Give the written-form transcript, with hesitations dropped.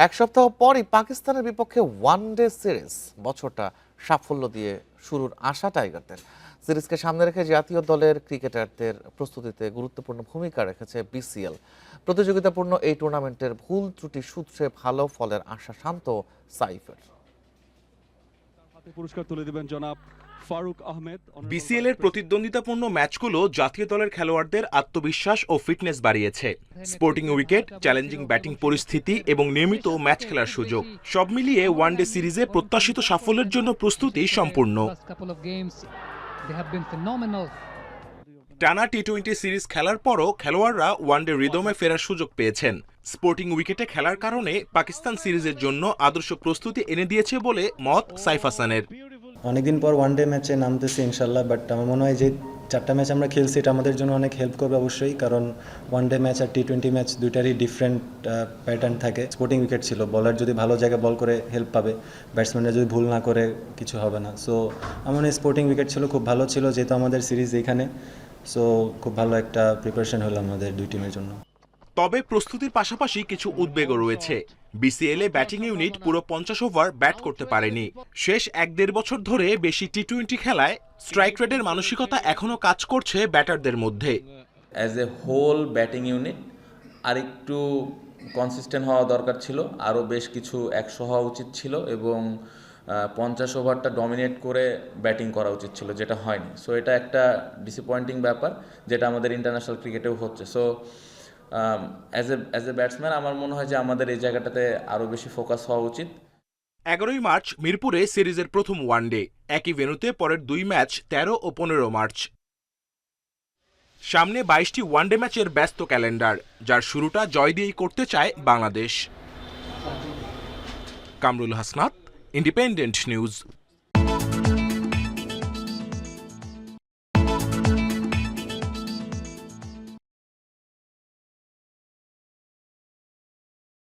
এক সপ্তাহ পরই পাকিস্তানের বিপক্ষে ওয়ানডে সিরিজ বছরটা সাফল্য দিয়ে শুরুর আশা টাইগারদের। সিরিজকে সামনে রেখে জাতীয় দলের ক্রিকেটারদের প্রস্তুতিতে গুরুত্বপূর্ণ ভূমিকা রেখেছে বিসিএল। প্রতিযোগিতাপূর্ণ এই টুর্নামেন্টের ভুল ত্রুটি সূত্রে ভালো ফলের আশা শান্ত সাইফের। পুরস্কার তুলে দিবেন জনাব ফারুক আহমেদ। বিসিএল এর প্রতিদ্বন্দ্বিতাপূর্ণ ম্যাচগুলো জাতীয় দলের খেলোয়াড়দের আত্মবিশ্বাস ও ফিটনেস বাড়িয়েছে। স্পোর্টিং উইকেট, চ্যালেঞ্জিং ব্যাটিং পরিস্থিতি এবং নিয়মিত ম্যাচ খেলার সুযোগ সব মিলিয়ে ওয়ানডে সিরিজে প্রত্যাশিত সাফল্যের জন্য প্রস্তুতি সম্পূর্ণ। টানা টি-20 সিরিজ খেলার পরও খেলোয়াড়রা ওয়ানডে রিদমে ফেরার সুযোগ পেয়েছেন। স্পোর্টিং উইকেটে খেলার কারণে পাকিস্তান সিরিজের জন্য আদর্শ প্রস্তুতি এনে দিয়েছে বলে মত সাইফ হাসানের। অনেকদিন পর ওয়ানডে ম্যাচে নামতেছি ইনশাল্লাহ, বাট আমার মনে হয় যে 4টা ম্যাচ আমরা খেলছি এটা আমাদের জন্য অনেক হেল্প করবে অবশ্যই, কারণ ওয়ানডে ম্যাচ আর টি-20 ম্যাচ দুইটারই ডিফারেন্ট প্যাটার্ন থাকে। স্পোর্টিং উইকেট ছিল, বলার যদি ভালো জায়গায় বল করে হেল্প পাবে, ব্যাটসম্যানরা যদি ভুল না করে কিছু হবে না। সো আমার মনে হয় স্পোর্টিং উইকেট ছিল, খুব ভালো ছিল যেহেতু আমাদের সিরিজ এইখানে। সো খুব ভালো একটা প্রিপারেশন হলো আমাদের দুই টিমের জন্য। তবে প্রস্তুতির পাশাপাশি কিছু উদ্বেগও রয়েছে। বিসিএল এ ব্যাটিং ইউনিট পুরো 50 ওভার ব্যাট করতে পারেনি। শেষ 1-1.5 বছর ধরে বেশি টি-20 খেলায় স্ট্রাইক রেটের মানসিকতা এখনো কাজ করছে ব্যাটারদের মধ্যে। As a whole batting unit আরেকটু কনসিস্টেন্ট হওয়া দরকার ছিল, আরও বেশ কিছু 100 হওয়া উচিত ছিল এবং 50 ওভারটা ডমিনেট করে ব্যাটিং করা উচিত ছিল, যেটা হয়নি। সো এটা একটা ডিসঅ্যাপয়েন্টিং ব্যাপার, যেটা আমাদের ইন্টারন্যাশনাল ক্রিকেটেও হচ্ছে। সো অ্যাজ এ ব্যাটসম্যান আমার মনে হয় যে আমাদের এই জায়গাটাতে আরও বেশি ফোকাস হওয়া উচিত। 11ই মার্চ মিরপুরে সিরিজের প্রথম ওয়ানডে, একই ভেন্যুতে পরের 2 ম্যাচ 13 ও 15 মার্চ। সামনে 22টি ওয়ানডে ম্যাচের ব্যস্ত ক্যালেন্ডার, যার শুরুটা জয় দিয়েই করতে চায় বাংলাদেশ। Kamrul Hasnat, Independent news.